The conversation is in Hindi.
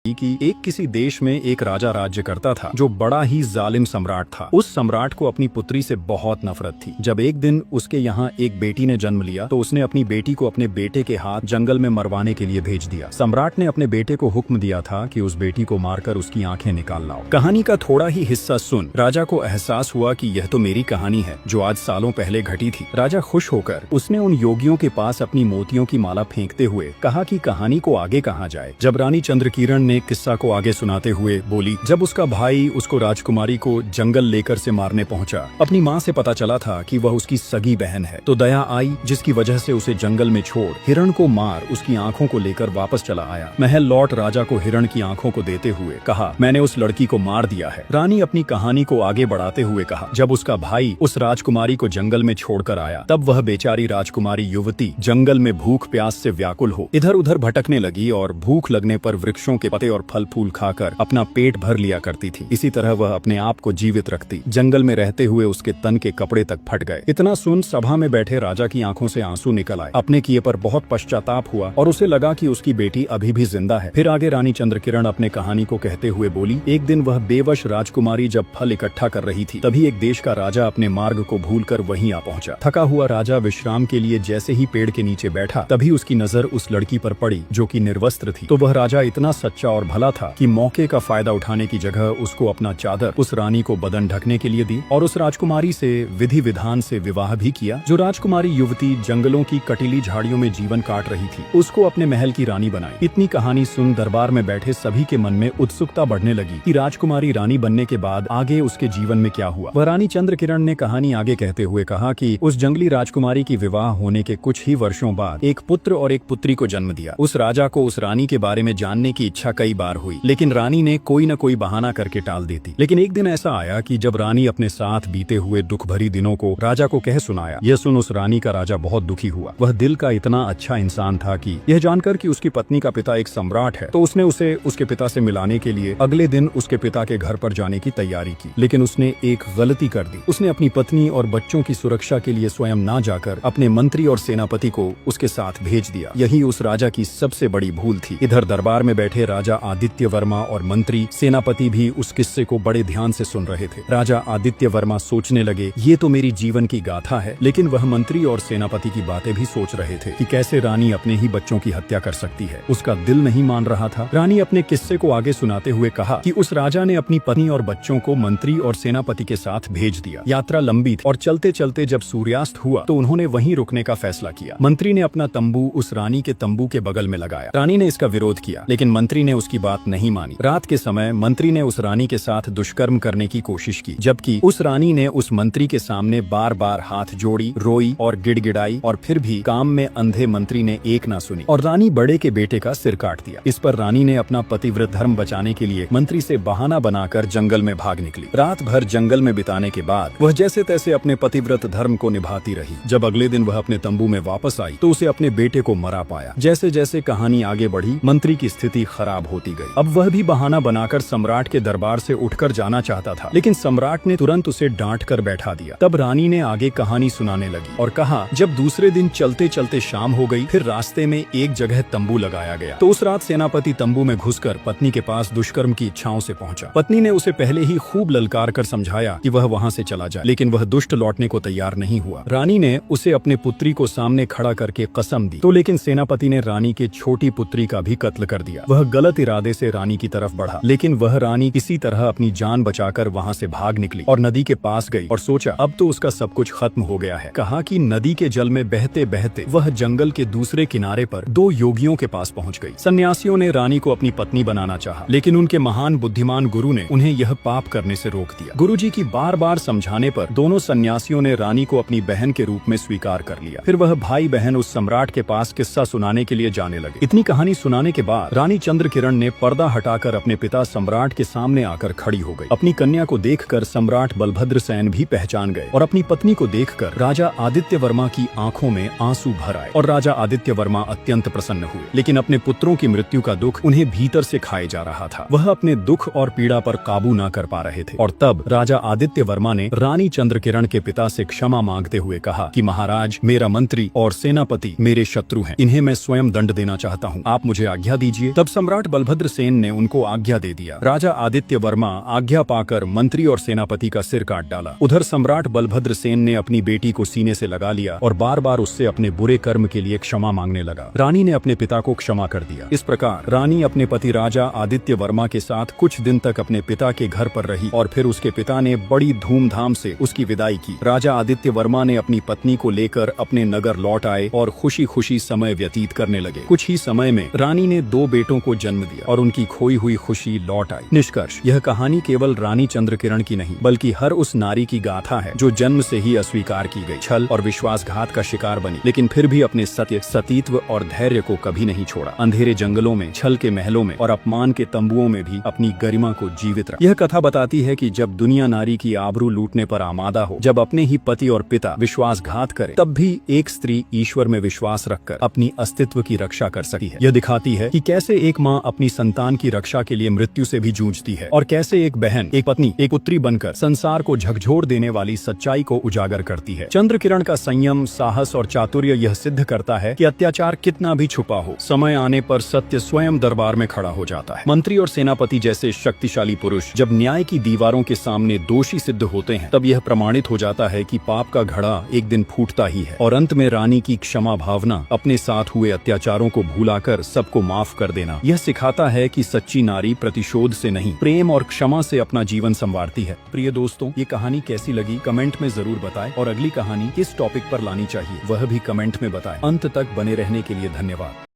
कि एक किसी देश में एक राजा राज्य करता था जो बड़ा ही जालिम सम्राट था। उस सम्राट को अपनी पुत्री से बहुत नफरत थी। जब एक दिन उसके यहाँ एक बेटी ने जन्म लिया तो उसने अपनी बेटी को अपने बेटे के हाथ जंगल में मरवाने के लिए भेज दिया। सम्राट ने अपने बेटे को हुक्म दिया था कि उस बेटी को मारकर उसकी आंखें निकाल लाओ। कहानी का थोड़ा ही हिस्सा सुन राजा को एहसास हुआ कि यह तो मेरी कहानी है जो आज सालों पहले घटी थी। राजा खुश होकर उसने उन योगियों के पास अपनी मोतियों की माला फेंकते हुए कहा कि कहानी को आगे कहाँ जाए। जब रानी चंद्रकिरण ने किस्सा को आगे सुनाते हुए बोली, जब उसका भाई उसको राजकुमारी को जंगल लेकर से मारने पहुंचा, अपनी माँ से पता चला था कि वह उसकी सगी बहन है, तो दया आई जिसकी वजह से उसे जंगल में छोड़ हिरण को मार उसकी आंखों को लेकर वापस चला आया। महल लौट राजा को हिरण की आंखों को देते हुए कहा, मैंने उस लड़की को मार दिया है। रानी अपनी कहानी को आगे बढ़ाते हुए कहा, जब उसका भाई उस राजकुमारी को जंगल में छोड़कर आया तब वह बेचारी राजकुमारी युवती जंगल में भूख प्यास से व्याकुल हो इधर उधर भटकने लगी और भूख लगने पर वृक्षों के पत्ते और फल फूल खाकर अपना पेट भर लिया करती थी। इसी तरह वह अपने आप को जीवित रखती। जंगल में रहते हुए उसके तन के कपड़े तक फट गए। इतना सुन सभा में बैठे राजा की आंखों से आंसू निकल आए। अपने किए पर बहुत पश्चाताप हुआ और उसे लगा कि उसकी बेटी अभी भी जिंदा है। फिर आगे रानी चंद्रकिरण अपने कहानी को कहते हुए बोली, एक दिन वह बेवश राजकुमारी जब फल इकट्ठा कर रही थी तभी एक देश का राजा अपने मार्ग को भूलकर वहीं आ पहुंचा। थका हुआ राजा विश्राम के लिए जैसे ही पेड़ के नीचे बैठा तभी उसकी नजर उस लड़की पर पड़ी जो कि निर्वस्त्र थी। तो वह राजा इतना सच्चा और भला था कि मौके का फायदा उठाने की जगह उसको अपना चादर उस रानी को बदन ढकने के लिए दी और उस राजकुमारी से विधि विधान से विवाह भी किया। जो राजकुमारी युवती जंगलों की कटीली झाड़ियों में जीवन काट रही थी उसको अपने महल की रानी बनाई। इतनी कहानी सुन दरबार में बैठे सभी के मन में उत्सुकता बढ़ने लगी कि राजकुमारी रानी बनने के बाद आगे उसके जीवन में क्या हुआ। वह रानी चंद्रकिरण ने कहानी आगे कहते हुए कहा कि उस जंगली राजकुमारी की विवाह होने के कुछ ही वर्षों बाद एक पुत्र और एक पुत्री को जन्म दिया। उस राजा को उस रानी के बारे में जानने की इच्छा कई बार हुई लेकिन रानी ने कोई न कोई बहाना करके टाल देती। लेकिन एक दिन ऐसा आया कि जब रानी अपने साथ बीते हुए दुख भरी दिनों को राजा को कह सुनाया। यह सुन उस रानी का राजा बहुत दुखी हुआ। वह दिल का इतना अच्छा इंसान था कि यह जानकर कि उसकी पत्नी का पिता एक सम्राट है तो उसने उसे उसके पिता से मिलाने के लिए अगले दिन उसके पिता के घर पर जाने की तैयारी की। लेकिन उसने एक गलती कर दी। उसने अपनी पत्नी और बच्चों की सुरक्षा के लिए स्वयं ना जाकर अपने मंत्री और सेनापति को उसके साथ भेज दिया। यही उस राजा की सबसे बड़ी भूल थी। इधर दरबार में बैठे राजा आदित्य वर्मा और मंत्री सेनापति भी उस किस्से को बड़े ध्यान से सुन रहे थे। राजा आदित्य वर्मा सोचने लगे, ये तो मेरी जीवन की गाथा है, लेकिन वह मंत्री और सेनापति की बातें भी सोच रहे थे कि कैसे रानी अपने ही बच्चों की हत्या कर सकती है। उसका दिल नहीं मान रहा था। रानी अपने किस्से को आगे सुनाते हुए कहा कि उस राजा ने अपनी पत्नी और बच्चों को मंत्री और सेनापति के साथ भेज दिया। यात्रा लंबी थी और चलते चलते जब सूर्यास्त हुआ तो उन्होंने वहीं रुकने का फैसला किया। मंत्री ने अपना तंबू उस रानी के तंबू के बगल में लगाया। रानी ने इसका विरोध किया लेकिन मंत्री ने उसकी बात नहीं मानी। रात के समय मंत्री ने उस रानी के साथ दुष्कर्म करने की कोशिश की, जबकि उस रानी ने उस मंत्री के सामने बार बार हाथ जोड़ी, रोई और गिड़गिड़ाई और फिर भी काम में अंधे मंत्री ने एक ना सुनी और रानी बड़े के बेटे का सिर काट दिया। इस पर रानी ने अपना पतिव्रत धर्म बचाने के लिए मंत्री से बहाना बनाकर जंगल में भाग निकली। रात भर जंगल में बिताने के बाद वह जैसे तैसे अपने पतिव्रत धर्म को निभाती रही। जब अगले दिन वह अपने तंबू में वापस आई तो उसे अपने बेटे को मरा पाया। जैसे जैसे कहानी आगे बढ़ी मंत्री की स्थिति खराब होती गई। अब वह भी बहाना बनाकर सम्राट के दरबार से उठकर जाना चाहता था लेकिन सम्राट ने तुरंत उसे डांट कर बैठा दिया। तब रानी ने आगे कहानी सुनाने लगी और कहा, जब दूसरे दिन चलते चलते शाम हो गई फिर रास्ते में एक जगह तंबू लगाया गया तो उस रात सेनापति तंबू में घुसकर पत्नी के पास दुष्कर्म की इच्छाओं से पहुंचा। पत्नी ने उसे पहले ही खूब ललकार कर समझाया कि वह वहां से चला जाए लेकिन वह दुष्ट लौटने को तैयार नहीं हुआ। रानी ने उसे अपने पुत्री को सामने खड़ा करके कसम दी तो लेकिन सेनापति ने रानी के छोटी पुत्री का भी कत्ल कर दिया। वह गलत इरादे से रानी की तरफ बढ़ा लेकिन वह रानी किसी तरह अपनी जान बचाकर वहां से भाग निकली और नदी के पास गई और सोचा अब तो उसका सब कुछ खत्म हो गया है। कहा कि नदी के जल में बहते बहते वह जंगल के दूसरे किनारे पर दो योगियों के पास पहुंच गई। सन्यासियों ने रानी को अपनी पत्नी बनाना चाहा लेकिन उनके महान बुद्धिमान गुरु ने उन्हें यह पाप करने से रोक दिया। गुरुजी की बार बार समझाने पर दोनों सन्यासियों ने रानी को अपनी बहन के रूप में स्वीकार कर लिया। फिर वह भाई बहन उस सम्राट के पास किस्सा सुनाने के लिए जाने लगे। इतनी कहानी सुनाने के बाद रानी चंद्रकिरण ने पर्दा हटाकर अपने पिता सम्राट के सामने आकर खड़ी हो गई। अपनी कन्या को देखकर सम्राट बलभद्र सेन भी पहचान गए और अपनी पत्नी को देखकर राजा आदित्य वर्मा की आंखों में आंसू भर आए और राजा आदित्य वर्मा अत्यंत प्रसन्न हुए। लेकिन अपने पुत्रों की मृत्यु का दुख उन्हें भीतर से खाए जा रहा था। वह अपने दुख और पीड़ा पर काबू न कर पा रहे थे और तब राजा आदित्य वर्मा ने रानी चंद्रकिरण के पिता से क्षमा मांगते हुए कहा कि महाराज, मेरा मंत्री और सेनापति मेरे शत्रु हैं, इन्हें मैं स्वयं दंड देना चाहता हूँ, आप मुझे आज्ञा दीजिए। तब सम्राट बलभद्र सेन ने उनको आज्ञा दे दिया। राजा आदित्य वर्मा आज्ञा पाकर मंत्री और सेनापति का सिर काट डाला। उधर सम्राट बलभद्र सेन ने अपनी बेटी को सीने से लगा लिया और बार बार उससे अपने बुरे कर्म के लिए क्षमा मांगने लगा। रानी ने अपने पिता को क्षमा कर दिया। इस प्रकार रानी अपने पति राजा आदित्य वर्मा के साथ कुछ दिन तक अपने पिता के घर पर रही और फिर उसके पिता ने बड़ी धूमधाम से उसकी विदाई की। राजा आदित्य वर्मा ने अपनी पत्नी को लेकर अपने नगर लौट आए और खुशी खुशी समय व्यतीत करने लगे। कुछ ही समय में रानी ने 2 बेटों को जन्म दिया और उनकी खोई हुई खुशी लौट आई। निष्कर्ष, यह कहानी केवल रानी चंद्रकिरण की नहीं बल्कि हर उस नारी की गाथा है जो जन्म से ही अस्वीकार की गई, छल और विश्वासघात का शिकार बनी, लेकिन फिर भी अपने सत्य, सतीत्व और धैर्य को कभी नहीं छोड़ा। अंधेरे जंगलों में, छल के महलों में और अपमान के तंबुओं में भी अपनी गरिमा को जीवित रखा। यह कथा बताती है कि जब दुनिया नारी की आबरू लूटने पर आमादा हो, जब अपने ही पति और पिता विश्वासघात करे, तब भी एक स्त्री ईश्वर में विश्वास रखकर अपनी अस्तित्व की रक्षा कर सकती है। यह दिखाती है कि कैसे एक माँ अपनी संतान की रक्षा के लिए मृत्यु से भी जूझती है और कैसे एक बहन, एक पत्नी, एक पुत्री बनकर संसार को झकझोर देने वाली सच्चाई को उजागर करती है। चंद्रकिरण का संयम, साहस और चातुर्य यह सिद्ध करता है कि अत्याचार कितना भी छुपा हो, समय आने पर सत्य स्वयं दरबार में खड़ा हो जाता है। मंत्री और सेनापति जैसे शक्तिशाली पुरुष जब न्याय की दीवारों के सामने दोषी सिद्ध होते हैं, तब यह प्रमाणित हो जाता है कि पाप का घड़ा एक दिन फूटता ही है। और अंत में रानी की क्षमा भावना, अपने साथ हुए अत्याचारों को भुलाकर सबको माफ कर देना, यह सिखाता है कि सच्ची नारी प्रतिशोध से नहीं, प्रेम और क्षमा से अपना जीवन संवारती है। प्रिय दोस्तों, ये कहानी कैसी लगी कमेंट में जरूर बताएं और अगली कहानी किस टॉपिक पर लानी चाहिए वह भी कमेंट में बताएं। अंत तक बने रहने के लिए धन्यवाद।